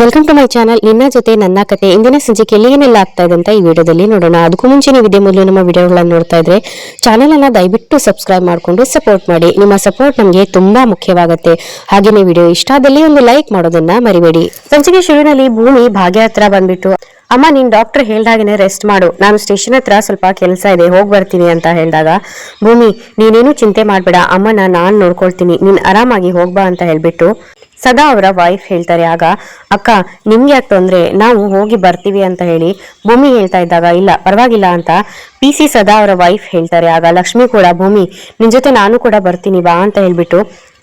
Welcome to my channel. ನಿನ್ನ ಜೊತೆ ನನ್ನ ಕತೆ. ಇಂದಿನ ಸಂಚಿಕೆಯಲ್ಲಿ ಏನೆಲ್ಲ ಆಗ್ತಾ ಇದೆ ಅಂತ ಈ ವಿಡಿಯೋದಲ್ಲಿ ನೋಡೋಣ. ಅದಕ್ಕೂ ಮುಂಚೆ ನೀವು ಇದೇ ಮೊದಲು ನಮ್ಮ ವಿಡಿಯೋಗಳನ್ನು ನೋಡ್ತಾ ಇದ್ರೆ ಚಾನಲ್ ಅನ್ನ ದಯವಿಟ್ಟು ಸಬ್ಸ್ಕ್ರೈಬ್ ಮಾಡಿಕೊಂಡು ಸಪೋರ್ಟ್ ಮಾಡಿ. ನಿಮ್ಮ ಸಪೋರ್ಟ್ ನಮಗೆ ತುಂಬಾ ಮುಖ್ಯವಾಗುತ್ತೆ. ಹಾಗೇನೆ ವಿಡಿಯೋ ಇಷ್ಟ ಆದಲ್ಲಿ ಒಂದು ಲೈಕ್ ಮಾಡೋದನ್ನ ಮರಿಬೇಡಿ. ಸಂಚಿಕೆ ಶುರುವಿನಲ್ಲಿ ಭೂಮಿ ಭಾಗ್ಯ ಹತ್ರ ಬಂದ್ಬಿಟ್ಟು, ಅಮ್ಮ ನೀನ್ ಡಾಕ್ಟರ್ ಹೇಳ್ದಾಗೇನೆ ರೆಸ್ಟ್ ಮಾಡು, ನಾನು ಸ್ಟೇಷನ್ ಹತ್ರ ಸ್ವಲ್ಪ ಕೆಲಸ ಇದೆ, ಹೋಗಿ ಬರ್ತೀನಿ ಅಂತ ಹೇಳಿದಾಗ, ಭೂಮಿ ನೀನೇನು ಚಿಂತೆ ಮಾಡ್ಬೇಡ, ಅಮ್ಮನ ನಾನ್ ನೋಡ್ಕೊಳ್ತೀನಿ, ನೀನ್ ಆರಾಮಾಗಿ ಹೋಗ್ಬಾ ಅಂತ ಹೇಳ್ಬಿಟ್ಟು ಸದಾ ಅವರ ವೈಫ್ ಹೇಳ್ತಾರೆ. ಆಗ ಅಕ್ಕ ನಿಮ್ಗೆ ಯಾಕೆ ತೊಂದ್ರೆ, ನಾವು ಹೋಗಿ ಬರ್ತೀವಿ ಅಂತ ಹೇಳಿ ಭೂಮಿ ಹೇಳ್ತಾ ಇದ್ದಾಗ, ಇಲ್ಲ ಪರವಾಗಿಲ್ಲ ಅಂತ PC ಸದಾ ಅವರ ವೈಫ್ ಹೇಳ್ತಾರೆ. ಆಗ ಲಕ್ಷ್ಮಿ ಕೂಡ, ಭೂಮಿ ನಿನ್ ಜೊತೆ ನಾನು ಕೂಡ ಬರ್ತೀನಿ ಬಾ ಅಂತ ಹೇಳ್ಬಿಟ್ಟು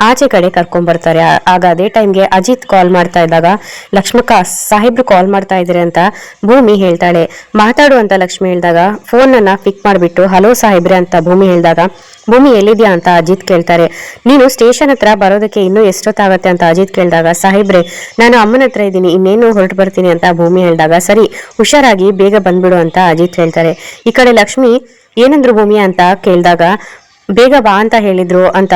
ಆಚೆ ಕಡೆ ಕರ್ಕೊಂಡ್ ಬರ್ತಾರೆ. ಆಗ ಅದೇ ಟೈಮ್ಗೆ ಅಜಿತ್ ಕಾಲ್ ಮಾಡ್ತಾ ಇದ್ದಾಗ, ಲಕ್ಷ್ಮಕ್ಕ ಸಾಹೇಬ್ರು ಕಾಲ್ ಮಾಡ್ತಾ ಇದ್ರೆ ಅಂತ ಭೂಮಿ ಹೇಳ್ತಾಳೆ. ಮಾತಾಡು ಅಂತ ಲಕ್ಷ್ಮಿ ಹೇಳಿದಾಗ ಫೋನ್ ಅನ್ನ ಪಿಕ್ ಮಾಡ್ಬಿಟ್ಟು, ಹಲೋ ಸಾಹೇಬ್ರೆ ಅಂತ ಭೂಮಿ ಹೇಳಿದಾಗ, ಭೂಮಿ ಎಲ್ಲಿದ್ಯಾ ಅಂತ ಅಜಿತ್ ಕೇಳ್ತಾರೆ. ನೀನು ಸ್ಟೇಷನ್ ಹತ್ರ ಬರೋದಕ್ಕೆ ಇನ್ನೂ ಎಷ್ಟೊತ್ತಾಗತ್ತೆ ಅಂತ ಅಜಿತ್ ಕೇಳಿದಾಗ, ಸಾಹೇಬ್ರೆ ನಾನು ಅಮ್ಮನ ಹತ್ರ ಇದ್ದೀನಿ, ಇನ್ನೇನು ಹೊರಟು ಬರ್ತೀನಿ ಅಂತ ಭೂಮಿ ಹೇಳಿದಾಗ, ಸರಿ ಹುಷಾರಾಗಿ ಬೇಗ ಬಂದ್ಬಿಡು ಅಂತ ಅಜಿತ್ ಹೇಳ್ತಾರೆ. ಈ ಕಡೆ ಲಕ್ಷ್ಮಿ ಏನಂದ್ರು ಭೂಮಿ ಅಂತ ಕೇಳಿದಾಗ, ಬೇಗ ಬಾ ಅಂತ ಹೇಳಿದ್ರು ಅಂತ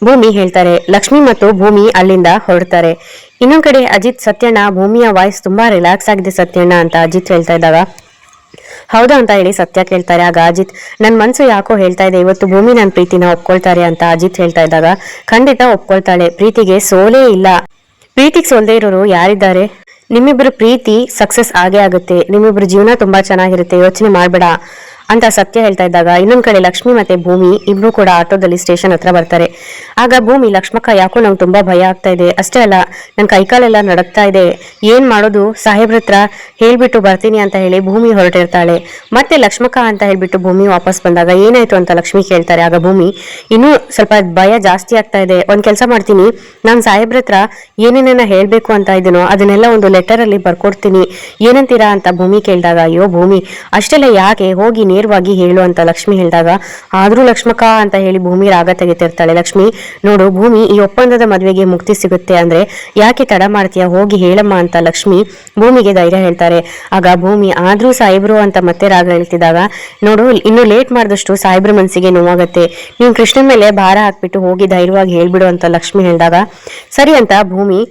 ಭೂಮಿ ಹೇಳ್ತಾರೆ. ಲಕ್ಷ್ಮಿ ಮತ್ತು ಭೂಮಿ ಅಲ್ಲಿಂದ ಹೊರಡ್ತಾರೆ. ಇನ್ನೊಂದ್ ಕಡೆ ಅಜಿತ್, ಸತ್ಯಣ್ಣ ಭೂಮಿಯ ವಾಯ್ಸ್ ತುಂಬಾ ರಿಲ್ಯಾಕ್ಸ್ ಆಗಿದೆ ಸತ್ಯಣ್ಣ ಅಂತ ಅಜಿತ್ ಹೇಳ್ತಾ ಇದ್ದಾಗ, ಹೌದಾ ಅಂತ ಹೇಳಿ ಸತ್ಯ ಕೇಳ್ತಾರೆ. ಆಗ ಅಜಿತ್, ನನ್ ಮನ್ಸು ಯಾಕೋ ಹೇಳ್ತಾ ಇದೆ ಇವತ್ತು ಭೂಮಿ ನನ್ನ ಪ್ರೀತಿನ ಒಪ್ಕೊಳ್ತಾರೆ ಅಂತ ಅಜಿತ್ ಹೇಳ್ತಾ ಇದ್ದಾಗ, ಖಂಡಿತ ಒಪ್ಕೊಳ್ತಾಳೆ, ಪ್ರೀತಿಗೆ ಸೋಲೇ ಇಲ್ಲ, ಪ್ರೀತಿಗೆ ಸೋಲ್ದೇ ಇರೋರು ಯಾರಿದ್ದಾರೆ, ನಿಮ್ಮಿಬ್ರು ಪ್ರೀತಿ ಸಕ್ಸಸ್ ಆಗೇ ಆಗುತ್ತೆ, ನಿಮ್ಮಿಬ್ರು ಜೀವನ ತುಂಬಾ ಚೆನ್ನಾಗಿರುತ್ತೆ, ಯೋಚನೆ ಮಾಡ್ಬೇಡ ಅಂತ ಸತ್ಯ ಹೇಳ್ತಾ ಇದ್ದಾಗ, ಇನ್ನೊಂದ್ ಕಡೆ ಲಕ್ಷ್ಮಿ ಮತ್ತೆ ಭೂಮಿ ಇಬ್ರು ಕೂಡ ಆಟೋದಲ್ಲಿ ಸ್ಟೇಷನ್ ಹತ್ರ ಬರ್ತಾರೆ. ಆಗ ಭೂಮಿ, ಲಕ್ಷ್ಮಕ್ಕ ಯಾಕೋ ನಂಗೆ ತುಂಬಾ ಭಯ ಆಗ್ತಾ ಇದೆ, ಅಷ್ಟೇ ಅಲ್ಲ ನನ್ ಕೈಕಾಲೆಲ್ಲ ನಡಕ್ತಾ ಇದೆ, ಏನ್ ಮಾಡೋದು, ಸಾಹೇಬ್ರ ಹತ್ರ ಹೇಳ್ಬಿಟ್ಟು ಬರ್ತೀನಿ ಅಂತ ಹೇಳಿ ಭೂಮಿ ಹೊರಟಿರ್ತಾಳೆ. ಮತ್ತೆ ಲಕ್ಷ್ಮಕ್ಕ ಅಂತ ಹೇಳ್ಬಿಟ್ಟು ಭೂಮಿ ವಾಪಸ್ ಬಂದಾಗ, ಏನಾಯ್ತು ಅಂತ ಲಕ್ಷ್ಮಿ ಕೇಳ್ತಾರೆ. ಆಗ ಭೂಮಿ, ಇನ್ನೂ ಸ್ವಲ್ಪ ಭಯ ಜಾಸ್ತಿ ಆಗ್ತಾ ಇದೆ, ಒಂದ್ ಕೆಲಸ ಮಾಡ್ತೀನಿ, ನಾನ್ ಸಾಹೇಬ್ರ ಹತ್ರ ಏನೇನ ಹೇಳ್ಬೇಕು ಅಂತ ಇದೀನೋ ಅದನ್ನೆಲ್ಲ ಒಂದು ಲೆಟರ್ ಅಲ್ಲಿ ಬರ್ಕೊಡ್ತೀನಿ, ಏನಂತೀರಾ ಅಂತ ಭೂಮಿ ಕೇಳಿದಾಗ, ಅಯ್ಯೋ ಭೂಮಿ ಅಷ್ಟೆಲ್ಲ ಯಾಕೆ, ಹೋಗಿ ನೇರವಾಗಿ ಹೇಳು ಅಂತ ಲಕ್ಷ್ಮಿ ಹೇಳಿದಾಗ, ಆದ್ರೂ ಲಕ್ಷ್ಮಕ್ಕ ಅಂತ ಹೇಳಿ ಭೂಮಿ ರಾಗ ತೆಗಿತಿರ್ತಾಳೆ. ಲಕ್ಷ್ಮಿ, ನೋಡು ಭೂಮಿ, ಈ ಒಪ್ಪಂದದ ಮದುವೆಗೆ ಮುಕ್ತಿ ಸಿಗುತ್ತೆ ಅಂದ್ರೆ ಯಾಕೆ ತಡ ಮಾಡ್ತೀಯಾ, ಹೋಗಿ ಹೇಳಮ್ಮ ಅಂತ ಲಕ್ಷ್ಮಿ ಭೂಮಿಗೆ ಧೈರ್ಯ ಹೇಳ್ತಾರೆ. ಆಗ ಭೂಮಿ, ಆದ್ರೂ ಸಾಹೇಬ್ರು ಅಂತ ಮತ್ತೆ ರಾಗ ಹೇಳ್ತಿದ್ದಾಗ, ನೋಡು ಇನ್ನು ಲೇಟ್ ಮಾಡಿದಷ್ಟು ಸಾಹೇಬ್ರ ಮನಸ್ಸಿಗೆ ನೋವಾಗತ್ತೆ, ನೀನ್ ಕೃಷ್ಣನ್ ಮೇಲೆ ಭಾರ ಹಾಕ್ಬಿಟ್ಟು ಹೋಗಿ ಧೈರ್ಯವಾಗಿ ಹೇಳ್ಬಿಡು ಅಂತ ಲಕ್ಷ್ಮಿ ಹೇಳಿದಾಗ, ಸರಿ ಅಂತ ಭೂಮಿ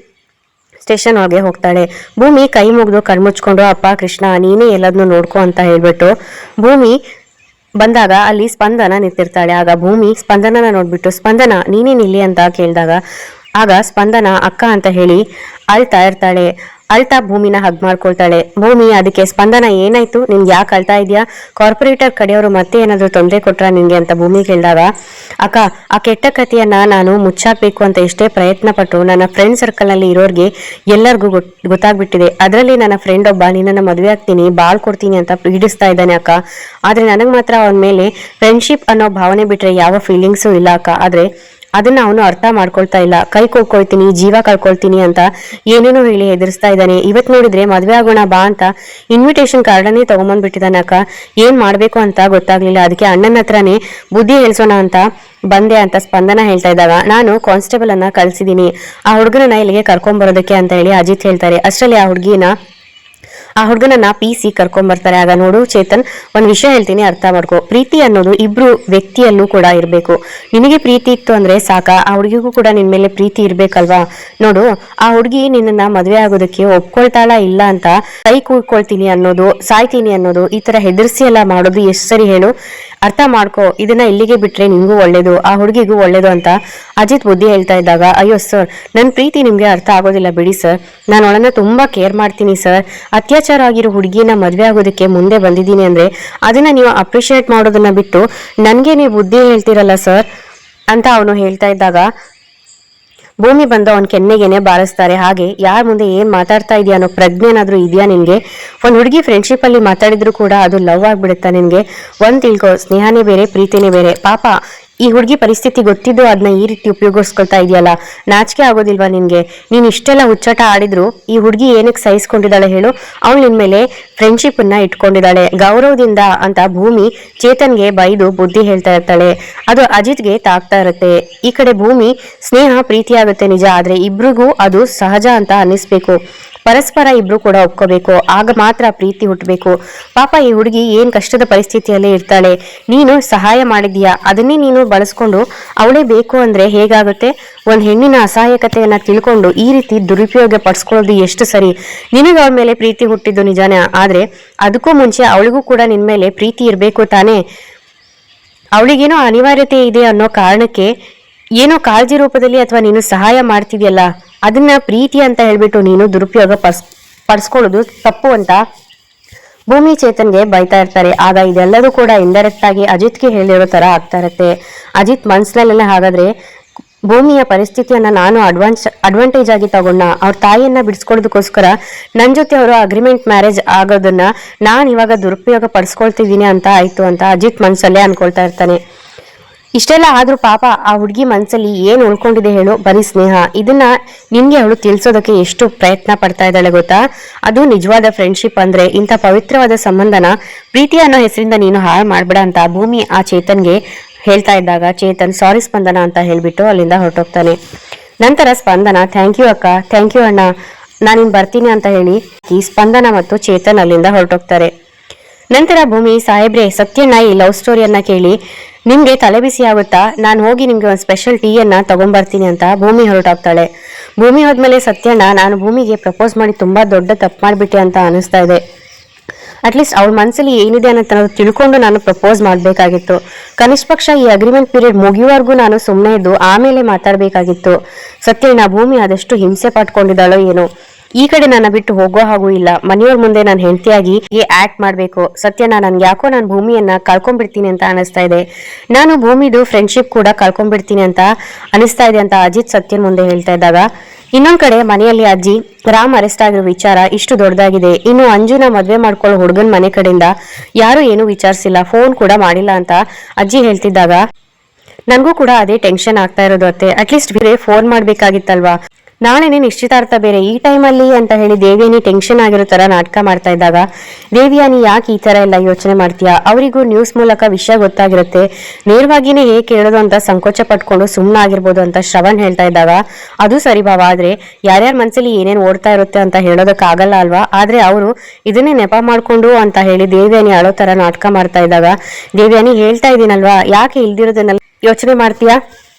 ಸ್ಟೇಷನ್ ಒಳಗೆ ಹೋಗ್ತಾಳೆ. ಭೂಮಿ ಕೈ ಮುಗಿದು ಕಣ್ಮುಚ್ಕೊಂಡು, ಅಪ್ಪ ಕೃಷ್ಣ ನೀನೇ ಎಲ್ಲದನ್ನು ನೋಡ್ಕೊ ಅಂತ ಹೇಳ್ಬಿಟ್ಟು ಭೂಮಿ ಬಂದಾಗ ಅಲ್ಲಿ ಸ್ಪಂದನ ನಿಂತಿರ್ತಾಳೆ. ಆಗ ಭೂಮಿ ಸ್ಪಂದನನ ನೋಡ್ಬಿಟ್ಟು, ಸ್ಪಂದನ ನೀನೇ ನಿಲ್ಲಿ ಅಂತ ಕೇಳಿದಾಗ, ಆಗ ಸ್ಪಂದನ ಅಕ್ಕ ಅಂತ ಹೇಳಿ ಅಳ್ತಾ ಇರ್ತಾಳೆ. ಅಳ್ತಾ ಭೂಮಿನ ಹಗ್ ಮಾಡ್ಕೊಳ್ತಾಳೆ. ಭೂಮಿ ಅದಕ್ಕೆ, ಸ್ಪಂದನ ಏನಾಯ್ತು, ನಿನ್ಗೆ ಯಾಕೆ ಅಳ್ತಾ ಇದೆಯಾ, ಕಾರ್ಪೊರೇಟರ್ ಕಡೆಯವರು ಮತ್ತೆ ಏನಾದ್ರು ತೊಂದರೆ ಕೊಟ್ರ ನಿನ್ಗೆ ಅಂತ ಭೂಮಿ ಕೇಳಿದಾಗ, ಅಕ್ಕ ಆ ಕೆಟ್ಟ ಕಥೆಯನ್ನ ನಾನು ಮುಚ್ಚಾಕ್ಬೇಕು ಅಂತ ಎಷ್ಟೇ ಪ್ರಯತ್ನ ಪಟ್ಟು ನನ್ನ ಫ್ರೆಂಡ್ ಸರ್ಕಲ್ ನಲ್ಲಿ ಇರೋರ್ಗೆ ಎಲ್ಲರಿಗೂ ಗೊತ್ತಾಗ್ಬಿಟ್ಟಿದೆ, ಅದರಲ್ಲಿ ನನ್ನ ಫ್ರೆಂಡ್ ಒಬ್ಬ ನಿನ್ನನ್ನ ಮದುವೆ ಆಗ್ತೀನಿ ಬಾಳ್ ಕೊಡ್ತೀನಿ ಅಂತ ಪೀಡಿಸ್ತಾ ಇದ್ದಾನೆ ಅಕ್ಕ, ಆದ್ರೆ ನನಗ್ ಮಾತ್ರ ಅವನ ಮೇಲೆ ಫ್ರೆಂಡ್ಶಿಪ್ ಅನ್ನೋ ಭಾವನೆ ಬಿಟ್ರೆ ಯಾವ ಫೀಲಿಂಗ್ಸು ಇಲ್ಲ ಅಕ್ಕ, ಆದ್ರೆ ಅದನ್ನ ಅವನು ಅರ್ಥ ಮಾಡ್ಕೊಳ್ತಾ ಇಲ್ಲ, ಕೈ ಕೊಳ್ಕೊಳ್ತೀನಿ ಜೀವ ಕಳ್ಕೊಳ್ತೀನಿ ಅಂತ ಏನೇನೋ ಹೇಳಿ ಹೆದರ್ಸ್ತಾ ಇದ್ದಾನೆ. ಇವತ್ ನೋಡಿದ್ರೆ ಮದ್ವೆ ಆಗೋಣ ಬಾ ಅಂತ ಇನ್ವಿಟೇಷನ್ ಕಾರ್ಡನ್ನೇ ತಗೊಂಬಂದ್ಬಿಟ್ಟಿದ್ದಾನೆ ಅಕ್ಕ, ಏನ್ ಮಾಡ್ಬೇಕು ಅಂತ ಗೊತ್ತಾಗ್ಲಿಲ್ಲ, ಅದಕ್ಕೆ ಅಣ್ಣನ ಹತ್ರನೇ ಬುದ್ಧಿ ಹೇಳ್ಸೋಣ ಅಂತ ಬಂದೆ ಅಂತ ಸ್ಪಂದನ ಹೇಳ್ತಾ ಇದ್ದಾಗ, ನಾನು ಕಾನ್ಸ್ಟೇಬಲ್ ಅನ್ನ ಕಳ್ಸಿದೀನಿ ಆ ಹುಡುಗನನ್ನ ಇಲ್ಲಿಗೆ ಕರ್ಕೊಂಡ್ ಬರೋದಕ್ಕೆ ಅಂತ ಹೇಳಿ ಅಜಿತ್ ಹೇಳ್ತಾರೆ. ಅಷ್ಟರಲ್ಲಿ ಆ ಹುಡುಗನನ್ನ PC ಕರ್ಕೊಂಡ್ ಬರ್ತಾರೆ. ಆಗ, ನೋಡು ಚೇತನ್, ಒಂದ್ ವಿಷಯ ಹೇಳ್ತೀನಿ ಅರ್ಥ ಮಾಡ್ಕೊ, ಪ್ರೀತಿ ಅನ್ನೋದು ಇಬ್ರು ವ್ಯಕ್ತಿಯಲ್ಲೂ ಕೂಡ ಇರ್ಬೇಕು, ನಿನಗೆ ಪ್ರೀತಿ ಇತ್ತು ಅಂದ್ರೆ ಸಾಕ, ಆ ಹುಡುಗಿಗೂ ಕೂಡ ನಿನ್ ಮೇಲೆ ಪ್ರೀತಿ ಇರ್ಬೇಕಲ್ವಾ, ನೋಡು ಆ ಹುಡುಗಿ ನಿನ್ನನ್ನ ಮದ್ವೆ ಆಗೋದಕ್ಕೆ ಒಪ್ಕೊಳ್ತಾಳ ಇಲ್ಲ ಅಂತ ಕೈ ಕೂಡ್ಕೊಳ್ತೀನಿ ಅನ್ನೋದು, ಸಾಯ್ತೀನಿ ಅನ್ನೋದು, ಈ ತರ ಹೆದರ್ಸಿ ಎಲ್ಲ ಮಾಡೋದು ಎಷ್ಟ್ ಸರಿ ಹೇಳು, ಅರ್ಥ ಮಾಡ್ಕೊ, ಇದನ್ನ ಇಲ್ಲಿಗೆ ಬಿಟ್ರೆ ನಿನ್ಗೂ ಒಳ್ಳೇದು ಆ ಹುಡುಗಿಗೂ ಒಳ್ಳೇದು ಅಂತ ಅಜಿತ್ ಬುದ್ಧಿ ಹೇಳ್ತಾ ಇದ್ದಾಗ, ಅಯ್ಯೋ ಸರ್ ನನ್ ಪ್ರೀತಿ ನಿಮ್ಗೆ ಅರ್ಥ ಆಗೋದಿಲ್ಲ ಬಿಡಿ ಸರ್, ನಾನು ಅವಳನ್ನ ತುಂಬಾ ಕೇರ್ ಮಾಡ್ತೀನಿ ಸರ್, ಅತ್ಯಾಚಾರ ಆಗಿರೋ ಹುಡುಗಿನ ಮದ್ವೆ ಆಗೋದಕ್ಕೆ ಮುಂದೆ ಬಂದಿದ್ದೀನಿ ಅಂದ್ರೆ ಅದನ್ನ ನೀವು ಅಪ್ರಿಶಿಯೇಟ್ ಮಾಡೋದನ್ನ ಬಿಟ್ಟು ನನ್ಗೆ ನೀವು ಬುದ್ಧಿ ಹೇಳ್ತಿರಲ್ಲ ಸರ್ ಅಂತ ಅವನು ಹೇಳ್ತಾ ಇದ್ದಾಗ, ಭೂಮಿ ಬಂದು ಅವನ್ ಕೆನ್ನೆಗೆನೆ ಬಾರಿಸ್ತಾರೆ. ಹಾಗೆ ಯಾರ ಮುಂದೆ ಏನ್ ಮಾತಾಡ್ತಾ ಇದೆಯಾ ಅನ್ನೋ ಪ್ರಜ್ಞೆ ಏನಾದ್ರೂ ಇದೆಯಾ ನಿನ್ಗೆ, ಒಂದ್ ಹುಡುಗಿ ಫ್ರೆಂಡ್ಶಿಪ್ ಅಲ್ಲಿ ಮಾತಾಡಿದ್ರು ಕೂಡ ಅದು ಲವ್ ಆಗ್ಬಿಡುತ್ತಾ ನಿನ್ಗೆ, ಒಂದ್ ತಿಳ್ಕೊ, ಸ್ನೇಹನೇ ಬೇರೆ ಪ್ರೀತಿನೇ ಬೇರೆ, ಪಾಪ ಈ ಹುಡುಗಿ ಪರಿಸ್ಥಿತಿ ಗೊತ್ತಿದ್ದು ಅದನ್ನ ಈ ರೀತಿ ಉಪಯೋಗಿಸ್ಕೊಳ್ತಾ ಇದೆಯಲ್ಲ, ನಾಚಿಕೆ ಆಗೋದಿಲ್ವಾ ನಿನ್ಗೆ, ನೀನ್ ಇಷ್ಟೆಲ್ಲ ಹುಚ್ಚಾಟ ಆಡಿದ್ರು ಈ ಹುಡುಗಿ ಏನಕ್ಕೆ ಸಹಿಸ್ಕೊಂಡಿದ್ದಾಳೆ ಹೇಳು, ಅವಳು ನಿನ್ ಮೇಲೆ ಫ್ರೆಂಡ್ಶಿಪ್ ಅನ್ನ ಇಟ್ಕೊಂಡಿದ್ದಾಳೆ ಗೌರವದಿಂದ ಅಂತ ಭೂಮಿ ಚೇತನ್ಗೆ ಬೈದು ಬುದ್ಧಿ ಹೇಳ್ತಾ ಇರ್ತಾಳೆ. ಅದು ಅಜಿತ್ಗೆ ತಾಗ್ತಾ ಇರುತ್ತೆ. ಈ ಕಡೆ ಭೂಮಿ, ಸ್ನೇಹ ಪ್ರೀತಿ ಆಗುತ್ತೆ ನಿಜ, ಆದ್ರೆ ಇಬ್ರಿಗೂ ಅದು ಸಹಜ ಅಂತ ಅನ್ನಿಸ್ಬೇಕು, ಪರಸ್ಪರ ಇಬ್ರು ಕೂಡ ಒಪ್ಕೋಬೇಕು, ಆಗ ಮಾತ್ರ ಪ್ರೀತಿ ಹುಟ್ಟಬೇಕು. ಪಾಪ ಈ ಹುಡುಗಿ ಏನ್ ಕಷ್ಟದ ಪರಿಸ್ಥಿತಿಯಲ್ಲೇ ಇರ್ತಾಳೆ, ನೀನು ಸಹಾಯ ಮಾಡಿದೀಯಾ, ಅದನ್ನೇ ನೀನು ಬಳಸ್ಕೊಂಡು ಅವಳೇ ಬೇಕು ಅಂದ್ರೆ ಹೇಗಾಗುತ್ತೆ? ಒಂದ್ ಹೆಣ್ಣಿನ ಅಸಹಾಯಕತೆಯನ್ನ ತಿಳ್ಕೊಂಡು ಈ ರೀತಿ ದುರುಪಯೋಗ ಪಡಿಸ್ಕೊಳ್ಳೋದು ಎಷ್ಟು ಸರಿ? ನಿನಗೆ ಅವಳ ಮೇಲೆ ಪ್ರೀತಿ ಹುಟ್ಟಿದ್ದು ನಿಜಾನೇ, ಆದ್ರೆ ಅದಕ್ಕೂ ಮುಂಚೆ ಅವಳಿಗೂ ಕೂಡ ನಿನ್ ಮೇಲೆ ಪ್ರೀತಿ ಇರ್ಬೇಕು ತಾನೇ. ಅವಳಿಗೇನೋ ಅನಿವಾರ್ಯತೆ ಇದೆ ಅನ್ನೋ ಕಾರಣಕ್ಕೆ ಏನೋ ಕಾಳಜಿ ರೂಪದಲ್ಲಿ ಅಥವಾ ನೀನು ಸಹಾಯ ಮಾಡ್ತಿದ್ಯಲ್ಲ, ಅದನ್ನ ಪ್ರೀತಿ ಅಂತ ಹೇಳ್ಬಿಟ್ಟು ನೀನು ದುರುಪಯೋಗ ಪಡಿಸ್ಕೊಳ್ಳೋದು ತಪ್ಪು ಅಂತ ಭೂಮಿ ಚೇತನ್ಗೆ ಬೈತಾ ಇರ್ತಾರೆ. ಆಗ ಇದೆಲ್ಲದೂ ಕೂಡ ಇಂಡೈರೆಕ್ಟ್ ಆಗಿ ಅಜಿತ್ಗೆ ಹೇಳಿರೋ ತರ ಆಗ್ತಾ ಇರುತ್ತೆ. ಅಜಿತ್ ಮನ್ಸಿನಲ್ಲೆಲ್ಲ ಹಾಗಾದ್ರೆ ಭೂಮಿಯ ಪರಿಸ್ಥಿತಿಯನ್ನ ನಾನು ಅಡ್ವಾಂಟೇಜ್ ಆಗಿ ತಗೊಂಡ, ಅವ್ರ ತಾಯಿಯನ್ನ ಬಿಡಿಸ್ಕೊಳ್ಳೋದಕ್ಕೋಸ್ಕರ ನನ್ನ ಜೊತೆ ಅವರು ಅಗ್ರಿಮೆಂಟ್ ಮ್ಯಾರೇಜ್ ಆಗೋದನ್ನ ನಾನು ಇವಾಗ ದುರುಪಯೋಗ ಪಡಿಸ್ಕೊಳ್ತಿದ್ದೀನಿ ಅಂತ ಆಯ್ತು ಅಂತ ಅಜಿತ್ ಮನ್ಸಲ್ಲೇ ಅನ್ಕೊಳ್ತಾ ಇರ್ತಾನೆ. ಇಷ್ಟೆಲ್ಲ ಆದ್ರೂ ಪಾಪ ಆ ಹುಡುಗಿ ಮನ್ಸಲ್ಲಿ ಏನ್ ಉಳ್ಕೊಂಡಿದೆ ಹೇಳು? ಬರೀ ಸ್ನೇಹ. ಇದನ್ನ ನಿನ್ಗೆ ಅವಳು ತಿಳ್ಸೋದಕ್ಕೆ ಎಷ್ಟು ಪ್ರಯತ್ನ ಪಡ್ತಾ ಇದ್ದಾಳೆ ಗೊತ್ತಾ? ಅದು ನಿಜವಾದ ಫ್ರೆಂಡ್ಶಿಪ್ ಅಂದ್ರೆ ಇಂಥ ಪವಿತ್ರವಾದ ಸಂಬಂಧನ ಪ್ರೀತಿ ಅನ್ನೋ ಹೆಸರಿಂದ ನೀನು ಹಾಳು ಮಾಡ್ಬೇಡ ಅಂತ ಭೂಮಿ ಆ ಚೇತನ್ಗೆ ಹೇಳ್ತಾ ಇದ್ದಾಗ ಚೇತನ್ ಸಾರಿ ಸ್ಪಂದನ ಅಂತ ಹೇಳ್ಬಿಟ್ಟು ಅಲ್ಲಿಂದ ಹೊರಟೋಗ್ತಾನೆ. ನಂತರ ಸ್ಪಂದನ ಥ್ಯಾಂಕ್ ಯು ಅಕ್ಕ, ಥ್ಯಾಂಕ್ ಯು ಅಣ್ಣ, ನಾನಿನ್ ಬರ್ತೀನಿ ಅಂತ ಹೇಳಿ ಈ ಸ್ಪಂದನ ಮತ್ತು ಚೇತನ್ ಅಲ್ಲಿಂದ ಹೊರಟೋಗ್ತಾರೆ. ನಂತರ ಭೂಮಿ ಸಾಹೇಬ್ರೆ, ಸತ್ಯಣ್ಣ ಈ ಲವ್ ಸ್ಟೋರಿಯನ್ನ ಕೇಳಿ ನಿಮ್ಗೆ ತಲೆ ಬಿಸಿ ಆಗುತ್ತಾ? ನಾನು ಹೋಗಿ ನಿಮ್ಗೆ ಒಂದು ಸ್ಪೆಷಲ್ ಟೀಯನ್ನ ತಗೊಂಡ್ಬರ್ತೀನಿ ಅಂತ ಭೂಮಿ ಹೊರಟೋಗ್ತಾಳೆ. ಭೂಮಿ ಹೋದ್ಮೇಲೆ ಸತ್ಯಣ್ಣ, ನಾನು ಭೂಮಿಗೆ ಪ್ರಪೋಸ್ ಮಾಡಿ ತುಂಬಾ ದೊಡ್ಡ ತಪ್ಪು ಮಾಡ್ಬಿಟ್ಟೆ ಅಂತ ಅನಿಸ್ತಾ ಇದೆ. ಅಟ್ಲೀಸ್ಟ್ ಅವಳ ಮನಸ್ಸಲ್ಲಿ ಏನಿದೆ ಅನ್ನೋ ತಿಳ್ಕೊಂಡು ನಾನು ಪ್ರಪೋಸ್ ಮಾಡಬೇಕಾಗಿತ್ತು. ಕನಿಷ್ಠ ಪಕ್ಷ ಈ ಅಗ್ರಿಮೆಂಟ್ ಪೀರಿಯಡ್ ಮುಗಿಯುವವರೆಗೂ ನಾನು ಸುಮ್ಮನೆ ಇದ್ದು ಆಮೇಲೆ ಮಾತಾಡಬೇಕಾಗಿತ್ತು. ಸತ್ಯಣ್ಣ, ಭೂಮಿ ಅದೆಷ್ಟು ಹಿಂಸೆ ಪಟ್ಕೊಂಡಿದ್ದಾಳೋ ಏನೋ. ಈ ಕಡೆ ನನ್ನ ಬಿಟ್ಟು ಹೋಗೋ ಹಾಗೂ ಇಲ್ಲ, ಮನೆಯವ್ರ ಮುಂದೆ ನಾನು ಹೆಂಡತಿಯಾಗಿ ಆಕ್ಟ್ ಮಾಡ್ಬೇಕು. ಸತ್ಯಣ್ಣ, ನನ್ಗೆ ಯಾಕೋ ನಾನು ಭೂಮಿಯನ್ನ ಕಳ್ಕೊಂಡ್ಬಿಡ್ತೀನಿ ಅಂತ ಅನಿಸ್ತಾ ಇದೆ. ನಾನು ಭೂಮಿದು ಫ್ರೆಂಡ್ಶಿಪ್ ಕೂಡ ಕಳ್ಕೊಂಡ್ಬಿಡ್ತೀನಿ ಅಂತ ಅನಿಸ್ತಾ ಇದೆ ಅಂತ ಅಜಿತ್ ಸತ್ಯನ್ ಮುಂದೆ ಹೇಳ್ತಾ ಇದ್ದಾಗ, ಇನ್ನೊಂದ್ ಕಡೆ ಮನೆಯಲ್ಲಿ ಅಜ್ಜಿ ರಾಮ್ ಅರೆಸ್ಟ್ ಆಗಿರೋ ವಿಚಾರ ಇಷ್ಟು ದೊಡ್ಡದಾಗಿದೆ, ಇನ್ನು ಅಂಜುನ ಮದ್ವೆ ಮಾಡ್ಕೊಳ್ಳೋ ಹುಡುಗನ್ ಮನೆ ಕಡೆಯಿಂದ ಯಾರು ಏನು ವಿಚಾರಿಸಿಲ್ಲ, ಫೋನ್ ಕೂಡ ಮಾಡಿಲ್ಲ ಅಂತ ಅಜ್ಜಿ ಹೇಳ್ತಿದ್ದಾಗ ನನ್ಗೂ ಕೂಡ ಅದೇ ಟೆನ್ಷನ್ ಆಗ್ತಾ ಇರೋದು ಅತ್ತೆ. ಅಟ್ಲೀಸ್ಟ್ ಫೋನ್ ಮಾಡ್ಬೇಕಾಗಿತ್ತಲ್ವಾ? ನಾಳೆನೇ ನಿಶ್ಚಿತಾರ್ಥ ಬೇರೆ, ಈ ಟೈಮಲ್ಲಿ ಅಂತ ಹೇಳಿ ದೇವಿಯಾನಿ ಟೆನ್ಷನ್ ಆಗಿರೋ ತರ ನಾಟಕ ಮಾಡ್ತಾ ಇದ್ದಾಗ, ದೇವಿಯಾನಿ ಯಾಕೆ ಈ ತರ ಎಲ್ಲ ಯೋಚನೆ ಮಾಡ್ತೀಯಾ? ಅವರಿಗೂ ನ್ಯೂಸ್ ಮೂಲಕ ವಿಷಯ ಗೊತ್ತಾಗಿರುತ್ತೆ, ನೇರವಾಗಿನೇ ಹೇಗೆ ಕೇಳೋದು ಅಂತ ಸಂಕೋಚ ಪಟ್ಕೊಂಡು ಸುಮ್ಮನೆ ಆಗಿರ್ಬೋದು ಅಂತ ಶ್ರವಣ್ ಹೇಳ್ತಾ ಇದ್ದಾಗ, ಅದು ಸರಿ ಭಾವ, ಆದ್ರೆ ಯಾರ್ಯಾರ ಮನ್ಸಲ್ಲಿ ಏನೇನ್ ಓಡ್ತಾ ಇರುತ್ತೆ ಅಂತ ಹೇಳೋದಕ್ಕಾಗಲ್ಲ ಅಲ್ವಾ? ಆದ್ರೆ ಅವರು ಇದನ್ನೇ ನೆಪ ಮಾಡ್ಕೊಂಡು ಅಂತ ಹೇಳಿ ದೇವಿಯಾನಿ ಅಳೋ ತರ ನಾಟಕ ಮಾಡ್ತಾ ಇದ್ದಾಗ, ದೇವಿಯಾನಿ ಹೇಳ್ತಾ ಇದೀನಲ್ವಾ, ಯಾಕೆ ಇಲ್ದಿರೋದನ್ನೆಲ್ಲ ಯೋಚನೆ ಮಾಡ್ತೀಯಾ?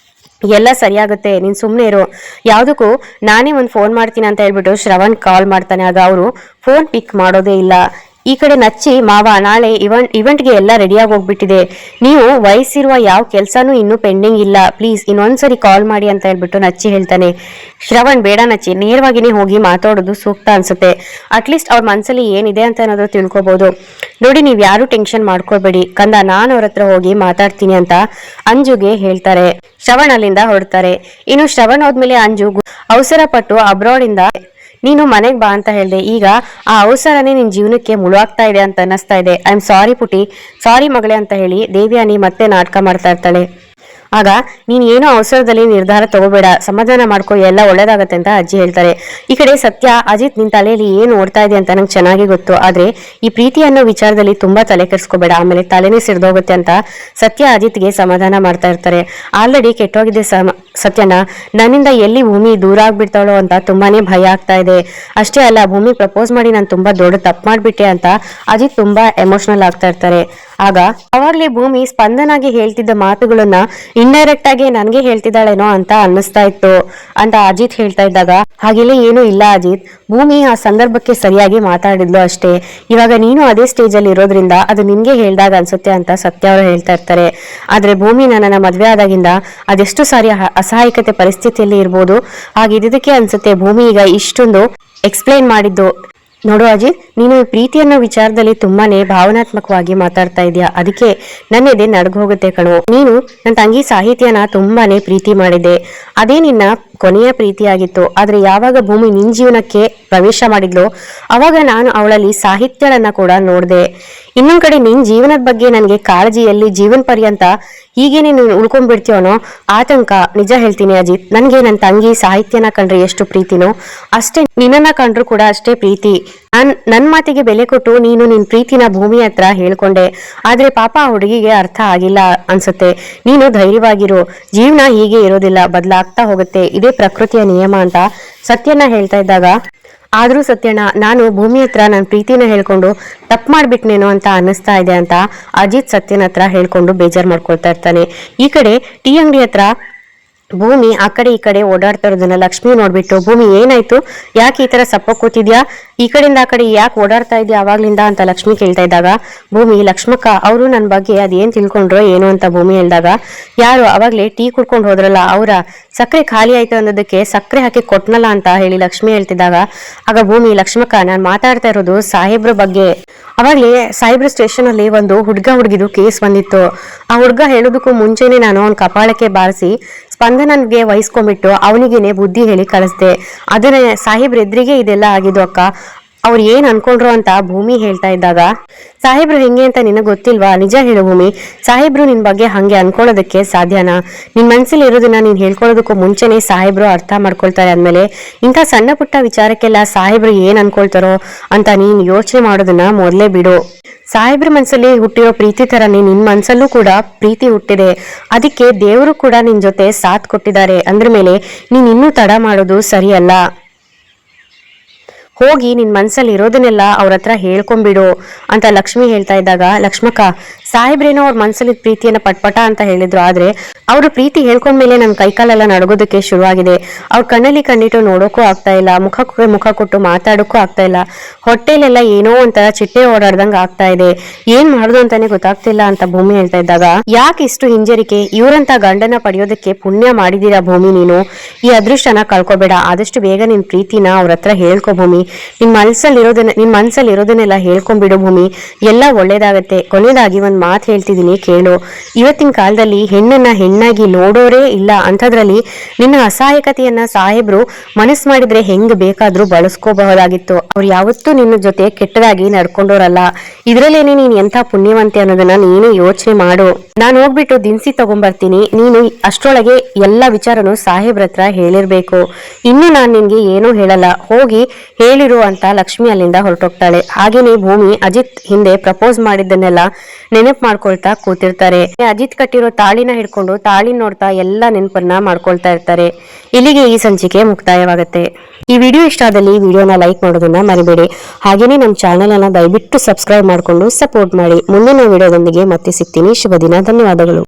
ಎಲ್ಲ ಸರಿಯಾಗುತ್ತೆ, ನೀನ್ ಸುಮ್ಮನೆ ಇರು. ಯಾವುದಕ್ಕೂ ನಾನೇ ಒಂದು ಫೋನ್ ಮಾಡ್ತೀನಿ ಅಂತ ಹೇಳ್ಬಿಟ್ಟು ಶ್ರವಣ್ ಕಾಲ್ ಮಾಡ್ತಾನೆ. ಆಗ ಅವರು ಫೋನ್ ಪಿಕ್ ಮಾಡೋದೇ ಇಲ್ಲ. ಈ ಕಡೆ ನಚ್ಚಿ, ಮಾವ ನಾಳೆ ಇವೆಂಟ್ಗೆ ಎಲ್ಲ ರೆಡಿಯಾಗಿ ಹೋಗ್ಬಿಟ್ಟಿದೆ, ನೀವು ವಯಸ್ಸಿರುವ ಯಾವ ಕೆಲಸನೂ ಇನ್ನೂ ಪೆಂಡಿಂಗ್ ಇಲ್ಲ, ಪ್ಲೀಸ್ ಇನ್ನೊಂದ್ಸರಿ ಕಾಲ್ ಮಾಡಿ ಅಂತ ಹೇಳ್ಬಿಟ್ಟು ನಚ್ಚಿ ಹೇಳ್ತಾನೆ. ಶ್ರವಣ್, ಬೇಡ ನಚ್ಚಿ, ನೇರವಾಗಿನೇ ಹೋಗಿ ಮಾತಾಡೋದು ಸೂಕ್ತ ಅನ್ಸುತ್ತೆ. ಅಟ್ಲೀಸ್ಟ್ ಅವ್ರ ಮನ್ಸಲ್ಲಿ ಏನಿದೆ ಅಂತ ಏನಾದ್ರು ತಿಳ್ಕೊಬಹುದು. ನೋಡಿ, ನೀವ್ ಯಾರು ಟೆನ್ಷನ್ ಮಾಡ್ಕೊಳ್ಬೇಡಿ ಕಂದ, ನಾನು ಅವ್ರ ಹತ್ರ ಹೋಗಿ ಮಾತಾಡ್ತೀನಿ ಅಂತ ಅಂಜುಗೆ ಹೇಳ್ತಾರೆ. ಶ್ರವಣ್ ಅಲ್ಲಿಂದ ಹೊರಡ್ತಾರೆ. ಇನ್ನು ಶ್ರವಣ್ ಹೋದ್ಮೇಲೆ ಅಂಜು ಅವಸರ ಪಟ್ಟು ಅಬ್ರಾಡ್ ಇಂದ ನೀನು ಮನೆಗ್ ಬಾ ಅಂತ ಹೇಳ್ದೆ, ಈಗ ಆ ಅವಸರನೇ ನಿನ್ ಜೀವನಕ್ಕೆ ಮುಳುವಾಗ್ತಾ ಇದೆ ಅಂತ ಅನ್ನಿಸ್ತಾ ಇದೆ. ಐ ಆಮ್ ಸಾರಿ ಪುಟಿ, ಸಾರಿ ಮಗಳೇ ಅಂತ ಹೇಳಿ ದೇವಿಯಾನಿ ಮತ್ತೆ ನಾಟಕ ಮಾಡ್ತಾ ಇರ್ತಾಳೆ. ಆಗ ನೀನ್ ಏನೋ ಅವಸರದಲ್ಲಿ ನಿರ್ಧಾರ ತಗೋಬೇಡ, ಸಮಾಧಾನ ಮಾಡ್ಕೊ, ಎಲ್ಲ ಒಳ್ಳೇದಾಗತ್ತೆ ಅಂತ ಅಜ್ಜಿ ಹೇಳ್ತಾರೆ. ಈ ಕಡೆ ಸತ್ಯ, ಅಜಿತ್ ನಿನ್ ತಲೆಯಲ್ಲಿ ಏನು ಓಡ್ತಾ ಇದೆ ಅಂತ ನಂಗೆ ಚೆನ್ನಾಗಿ ಗೊತ್ತು, ಆದ್ರೆ ಈ ಪ್ರೀತಿ ಅನ್ನೋ ವಿಚಾರದಲ್ಲಿ ತುಂಬಾ ತಲೆ ಕೆಡ್ಸ್ಕೋಬೇಡ, ಆಮೇಲೆ ತಲೆನೇ ಸಿಡ್ದೋಗುತ್ತೆ ಅಂತ ಸತ್ಯ ಅಜಿತ್ಗೆ ಸಮಾಧಾನ ಮಾಡ್ತಾ ಇರ್ತಾರೆ. ಆಲ್ರೆಡಿ ಕೆಟ್ಟೋಗಿದೆ ಸತ್ಯನ, ನನ್ನಿಂದ ಎಲ್ಲಿ ಭೂಮಿ ದೂರ ಆಗ್ಬಿಡ್ತಾಳೋ ಅಂತ ತುಂಬಾನೇ ಭಯ ಆಗ್ತಾ ಇದೆ. ಅಷ್ಟೇ ಅಲ್ಲ, ಭೂಮಿ ಪ್ರಪೋಸ್ ಮಾಡಿ ನಾನು ತುಂಬಾ ದೊಡ್ಡ ತಪ್ಪು ಮಾಡ್ಬಿಟ್ಟೆ ಅಂತ ಅಜಿತ್ ತುಂಬಾ ಎಮೋಷನಲ್ ಆಗ್ತಾ ಇರ್ತಾರೆ. ಆಗ ಅವಾಗ್ಲೇ ಭೂಮಿ ಸ್ಪಂದನಾಗಿ ಹೇಳ್ತಿದ್ದ ಮಾತುಗಳನ್ನ ಇಂಡೈರೆಕ್ಟ್ ಆಗಿ ನನ್ಗೆ ಹೇಳ್ತಿದ್ದಾಳೇನೋ ಅಂತ ಅನ್ನಿಸ್ತಾ ಇತ್ತು ಅಂತ ಅಜಿತ್ ಹೇಳ್ತಾ ಇದ್ದಾಗ, ಹಾಗೆಲ್ಲ ಏನೂ ಇಲ್ಲ ಅಜಿತ್, ಭೂಮಿ ಆ ಸಂದರ್ಭಕ್ಕೆ ಸರಿಯಾಗಿ ಮಾತಾಡಿದ್ಲು ಅಷ್ಟೇ, ಇವಾಗ ನೀನು ಅದೇ ಸ್ಟೇಜ್ ಅಲ್ಲಿ ಇರೋದ್ರಿಂದ ಅದು ನಿನ್ಗೆ ಹೇಳ್ದಾಗ ಅನ್ಸುತ್ತೆ ಅಂತ ಸತ್ಯ ಅವರು ಹೇಳ್ತಾ ಇರ್ತಾರೆ. ಆದ್ರೆ ಭೂಮಿ ನನ್ನ ಮದ್ವೆ ಆದಾಗಿಂದ ಅದೆಷ್ಟು ಸಾರಿ ಅಸಹಾಯಕತೆ ಪರಿಸ್ಥಿತಿಯಲ್ಲಿ ಇರ್ಬೋದು, ಹಾಗಿದ್ದಕ್ಕೆ ಅನ್ಸುತ್ತೆ ಭೂಮಿ ಈಗ ಇಷ್ಟೊಂದು ಎಕ್ಸ್ಪ್ಲೈನ್ ಮಾಡಿದ್ದು. ನೋಡು ಅಜಿತ್, ನೀನು ಪ್ರೀತಿ ಅನ್ನೋ ವಿಚಾರದಲ್ಲಿ ತುಂಬಾನೇ ಭಾವನಾತ್ಮಕವಾಗಿ ಮಾತಾಡ್ತಾ ಇದೀಯಾ, ಅದಕ್ಕೆ ನನ್ನೆದೆ ನಡ್ಗ ಹೋಗುತ್ತೆ ಕಣೋ. ನೀನು ನನ್ನ ತಂಗಿ ಸಾಹಿತ್ಯನ ತುಂಬಾನೇ ಪ್ರೀತಿ ಮಾಡಿದ್ದೆ, ಅದೇ ನಿನ್ನ ಕೊನೆಯ ಪ್ರೀತಿಯಾಗಿತ್ತು. ಆದ್ರೆ ಯಾವಾಗ ಭೂಮಿ ನಿನ್ ಜೀವನಕ್ಕೆ ಪ್ರವೇಶ ಮಾಡಿದ್ಲು ಅವಾಗ ನಾನು ಅವಳಲ್ಲಿ ಸಾಹಿತ್ಯಗಳನ್ನ ಕೂಡ ನೋಡ್ದೆ. ಇನ್ನೊಂದ್ ಕಡೆ ನಿನ್ ಜೀವನದ ಬಗ್ಗೆ ನನಗೆ ಕಾಳಜಿಯಲ್ಲಿ ಜೀವನ ಪರ್ಯಂತ ಹೀಗೇನೆ ನೀನು ಉಳ್ಕೊಂಡ್ಬಿಡ್ತೀವನೋ ಆತಂಕ. ನಿಜ ಹೇಳ್ತೀನಿ ಅಜಿತ್, ನನ್ಗೆ ನನ್ನ ತಂಗಿ ಸಾಹಿತ್ಯನ ಕಂಡ್ರೆ ಎಷ್ಟು ಪ್ರೀತಿನೋ ಅಷ್ಟೇ ನಿನ್ನನ್ನ ಕಂಡ್ರು ಕೂಡ ಅಷ್ಟೇ ಪ್ರೀತಿ. ನನ್ ಮಾತಿಗೆ ಬೆಲೆ ಕೊಟ್ಟು ನೀನು ನಿನ್ ಪ್ರೀತಿನ ಭೂಮಿ ಹತ್ರ ಹೇಳ್ಕೊಂಡೆ, ಆದ್ರೆ ಪಾಪ ಆ ಹುಡುಗಿಗೆ ಅರ್ಥ ಆಗಿಲ್ಲ ಅನ್ಸುತ್ತೆ. ನೀನು ಧೈರ್ಯವಾಗಿರು, ಜೀವನ ಹೀಗೆ ಇರೋದಿಲ್ಲ, ಬದಲಾಗ್ತಾ ಹೋಗುತ್ತೆ, ಇದೇ ಪ್ರಕೃತಿಯ ನಿಯಮ ಅಂತ ಸತ್ಯನ ಹೇಳ್ತಾ ಇದ್ದಾಗ ಆದ್ರೂ ಸತ್ಯಣ್ಣ, ನಾನು ಭೂಮಿ ಹತ್ರ ನನ್ನ ಪ್ರೀತಿನ ಹೇಳ್ಕೊಂಡು ತಪ್ಪು ಮಾಡ್ಬಿಟ್ನೇನೋ ಅಂತ ಅನ್ನಿಸ್ತಾ ಇದೆ ಅಂತ ಅಜಿತ್ ಸತ್ಯನ ಹತ್ರ ಹೇಳ್ಕೊಂಡು ಬೇಜಾರು ಮಾಡ್ಕೊಳ್ತಾ ಇರ್ತಾನೆ. ಈ ಕಡೆ ಟೀ ಅಂಗಡಿ ಹತ್ರ ಭೂಮಿ ಆ ಕಡೆ ಈ ಕಡೆ ಓಡಾಡ್ತಾ ಇರೋದನ್ನ ಲಕ್ಷ್ಮಿ ನೋಡ್ಬಿಟ್ಟು, ಭೂಮಿ ಏನಾಯ್ತು, ಯಾಕೆ ಈ ತರ ಸಪ್ಪ ಕೂತಿದ್ಯಾ, ಈ ಕಡೆಯಿಂದ ಆ ಕಡೆ ಯಾಕೆ ಓಡಾಡ್ತಾ ಇದ್ಯಾ ಅವಾಗ್ಲಿಂದ ಅಂತ ಲಕ್ಷ್ಮಿ ಕೇಳ್ತಾ ಇದ್ದಾಗ, ಭೂಮಿ ಲಕ್ಷ್ಮಕ್ಕ ಅವರು ನನ್ನ ಬಗ್ಗೆ ಅದೇನ್ ತಿಳ್ಕೊಂಡ್ರೋ ಏನು ಅಂತ ಭೂಮಿ ಹೇಳ್ದಾಗ, ಯಾರು ಅವಾಗ್ಲೇ ಟೀ ಕುಡ್ಕೊಂಡು ಹೋದ್ರಲ್ಲ ಅವರ ಸಕ್ಕರೆ ಖಾಲಿ ಆಯ್ತು ಅನ್ನೋದಕ್ಕೆ ಸಕ್ಕರೆ ಹಾಕಿ ಕೊಟ್ನಲ್ಲ ಅಂತ ಹೇಳಿ ಲಕ್ಷ್ಮಿ ಹೇಳ್ತಿದ್ದಾಗ, ಆಗ ಭೂಮಿ, ಲಕ್ಷ್ಮಕ್ಕ ನಾನು ಮಾತಾಡ್ತಾ ಇರೋದು ಸಾಹೇಬ್ರ ಬಗ್ಗೆ. ಅವಾಗ್ಲೇ ಸಾಹೇಬ್ರ ಸ್ಟೇಷನ್ ಅಲ್ಲಿ ಒಂದು ಹುಡುಗಿದು ಕೇಸ್ ಬಂದಿತ್ತು. ಆ ಹುಡುಗ ಹೇಳೋದಕ್ಕೂ ಮುಂಚೆನೆ ನಾನು ಅವ್ನ ಕಪಾಳಕ್ಕೆ ಬಾರಿಸಿ ಸ್ಪಂದನನ್ಗೆ ವಹಿಸ್ಕೊಂಡ್ಬಿಟ್ಟು ಅವನಿಗೇನೆ ಬುದ್ಧಿ ಹೇಳಿ ಕಳಿಸ್ದೆ. ಅದನ್ನ ಸಾಹೇಬ್ರ ಎದುರಿಗೆ ಇದೆಲ್ಲ ಆಗಿದ್ದು ಅಕ್ಕ, ಅವ್ರು ಏನ್ ಅನ್ಕೊಂಡ್ರು ಅಂತ ಭೂಮಿ ಹೇಳ್ತಾ ಇದ್ದಾಗ, ಸಾಹೇಬ್ರು ಹೆಂಗೆ ಅಂತ ನಿನಗೆ ಗೊತ್ತಿಲ್ವಾ, ನಿಜ ಹೇಳು ಭೂಮಿ, ಸಾಹೇಬ್ರು ನಿನ್ ಬಗ್ಗೆ ಹಂಗೆ ಅನ್ಕೊಳ್ಳೋದಕ್ಕೆ ಸಾಧ್ಯನಾ? ನಿನ್ ಮನ್ಸಲ್ಲಿ ಇರೋದನ್ನ ನೀನ್ ಹೇಳ್ಕೊಳ್ಳೋದಕ್ಕೂ ಮುಂಚೆನೆ ಸಾಹೇಬ್ರು ಅರ್ಥ ಮಾಡ್ಕೊಳ್ತಾರೆ ಅಂದ್ಮೇಲೆ ಇಂಥ ಸಣ್ಣ ಪುಟ್ಟ ವಿಚಾರಕ್ಕೆಲ್ಲ ಸಾಹೇಬ್ರು ಏನ್ ಅನ್ಕೊಳ್ತಾರೋ ಅಂತ ನೀನ್ ಯೋಚನೆ ಮಾಡೋದನ್ನ ಮೊದಲೇ ಬಿಡು. ಸಾಹೇಬ್ರ ಮನ್ಸಲ್ಲಿ ಹುಟ್ಟಿರೋ ಪ್ರೀತಿ ತರನೇ ನಿನ್ ಮನ್ಸಲ್ಲೂ ಕೂಡ ಪ್ರೀತಿ ಹುಟ್ಟಿದೆ. ಅದಕ್ಕೆ ದೇವರು ಕೂಡ ನಿನ್ ಜೊತೆ ಸಾಥ್ ಕೊಟ್ಟಿದ್ದಾರೆ ಅಂದ್ರ ಮೇಲೆ ನೀನ್ ಇನ್ನೂ ತಡ ಮಾಡೋದು ಸರಿಯಲ್ಲ. ಹೋಗಿ ನಿನ್ ಮನ್ಸಲ್ಲಿ ಇರೋದನ್ನೆಲ್ಲ ಅವ್ರ ಹತ್ರ ಹೇಳ್ಕೊಂಬಿಡು ಅಂತ ಲಕ್ಷ್ಮಿ ಹೇಳ್ತಾ ಇದ್ದಾಗ, ಲಕ್ಷ್ಮಕ್ಕ, ಸಾಹೇಬ್ರೇನೋ ಅವ್ರ ಮನ್ಸಲ್ಲಿ ಪ್ರೀತಿಯನ್ನ ಪಟ್ಪಟ ಅಂತ ಹೇಳಿದ್ರು, ಆದ್ರೆ ಅವ್ರ ಪ್ರೀತಿ ಹೇಳ್ಕೊಂಡ್ಮೇಲೆ ನನ್ ಕೈಕಾಲೆಲ್ಲ ನಡಗೋದಕ್ಕೆ ಶುರುವಾಗಿದೆ. ಅವ್ರ ಕಣ್ಣಲ್ಲಿ ಕಣ್ಣಿಟ್ಟು ನೋಡೋಕ್ಕೂ ಆಗ್ತಾ ಇಲ್ಲ, ಮುಖಕ್ಕೆ ಮುಖ ಕೊಟ್ಟು ಮಾತಾಡೋಕ್ಕೂ ಆಗ್ತಾ ಇಲ್ಲ, ಹೊಟ್ಟೆಲೆಲ್ಲ ಏನೋ ಒಂಥರ ಚಿಟ್ಟೆ ಓಡಾಡ್ದಂಗ ಆಗ್ತಾ ಇದೆ, ಏನ್ ಮಾಡುದು ಅಂತಾನೆ ಗೊತ್ತಾಗ್ತಿಲ್ಲ ಅಂತ ಭೂಮಿ ಹೇಳ್ತಾ ಇದ್ದಾಗ, ಯಾಕೆ ಇಷ್ಟು ಹಿಂಜರಿಕೆ, ಇವ್ರಂತ ಗಂಡನ ಪಡೆಯೋದಕ್ಕೆ ಪುಣ್ಯ ಮಾಡಿದೀರಾ ಭೂಮಿ, ನೀನು ಈ ಅದೃಷ್ಟನ ಕಳ್ಕೊಬೇಡ, ಆದಷ್ಟು ಬೇಗ ನಿನ್ ಪ್ರೀತಿನ ಅವ್ರ ಹತ್ರ ಹೇಳ್ಕೊ ಭೂಮಿ, ನಿನ್ ಮನ್ಸಲ್ಲಿ ಇರೋದನ್ನೆಲ್ಲ ಹೇಳ್ಕೊಂಡ್ಬಿಡು ಭೂಮಿ, ಎಲ್ಲ ಒಳ್ಳೇದಾಗತ್ತೆ. ಕೊನೆಯದಾಗಿ ಒಂದ್ ಮಾತು ಹೇಳ್ತಿದೀನಿ ಕೇಳು, ಇವತ್ತಿನ ಕಾಲದಲ್ಲಿ ಹೆಣ್ಣನ್ನ ಹೆಣ್ಣಾಗಿ ನೋಡೋರೇ ಇಲ್ಲ, ಅಂಥದ್ರಲ್ಲಿ ನಿನ್ನ ಅಸಹಾಯಕತೆಯನ್ನ ಸಾಹೇಬ್ರು ಮನಸ್ ಮಾಡಿದ್ರೆ ಹೆಂಗ್ ಬೇಕಾದ್ರೂ ಬಳಸ್ಕೋಬಹುದಾಗಿತ್ತು. ಅವ್ರು ಯಾವತ್ತೂ ನಿನ್ನ ಜೊತೆ ಕೆಟ್ಟದಾಗಿ ನಡ್ಕೊಂಡೋರಲ್ಲ, ಇದ್ರಲ್ಲೇನೆ ನೀನ್ ಎಂಥ ಪುಣ್ಯವಂತೆ ಅನ್ನೋದನ್ನ ನೀನು ಯೋಚನೆ ಮಾಡು. ನಾನು ಹೋಗ್ಬಿಟ್ಟು ದಿನಸಿ ತಗೊಂಡ್ಬರ್ತೀನಿ, ನೀನು ಅಷ್ಟ್ರೊಳಗೆ ಎಲ್ಲ ವಿಚಾರನು ಸಾಹೇಬ್ರ ಹತ್ರ ಹೇಳಿರ್ಬೇಕು. ಇನ್ನು ನಾನ್ ನಿನ್ಗೆ ಏನೂ ಹೇಳಲ್ಲ, ಹೋಗಿ ಹೇಳಿರು ಅಂತ ಲಕ್ಷ್ಮಿ ಅಲ್ಲಿಂದ ಹೊರಟೋಗ್ತಾಳೆ. ಹಾಗೇನೆ ಭೂಮಿ ಅಜಿತ್ ಹಿಂದೆ ಪ್ರಪೋಸ್ ಮಾಡಿದ್ದನ್ನೆಲ್ಲ ನೆನಪು ಮಾಡ್ಕೊಳ್ತಾ ಕೂತಿರ್ತಾರೆ. ಅಜಿತ್ ಕಟ್ಟಿರೋ ತಾಳಿನ ಹಿಡ್ಕೊಂಡು ತಾಳಿ ನೋಡ್ತಾ ಎಲ್ಲ ನೆನಪನ್ನ ಮಾಡ್ಕೊಳ್ತಾ ಇರ್ತಾರೆ. ಇಲ್ಲಿಗೆ ಈ ಸಂಚಿಕೆ ಮುಕ್ತಾಯವಾಗುತ್ತೆ. ಈ ವಿಡಿಯೋ ಇಷ್ಟ ಆದಲ್ಲಿ ವಿಡಿಯೋನ ಲೈಕ್ ಮಾಡೋದನ್ನ ಮರಿಬೇಡಿ. ಹಾಗೇನೆ ನಮ್ಮ ಚಾನೆಲ್ ಅನ್ನ ದಯವಿಟ್ಟು ಸಬ್ಸ್ಕ್ರೈಬ್ ಮಾಡ್ಕೊಂಡು ಸಪೋರ್ಟ್ ಮಾಡಿ. ಮುಂದಿನ ವಿಡಿಯೋದೊಂದಿಗೆ ಮತ್ತೆ ಸಿಗ್ತೀನಿ. ಶುಭ ದಿನ. ಧನ್ಯವಾದಗಳು.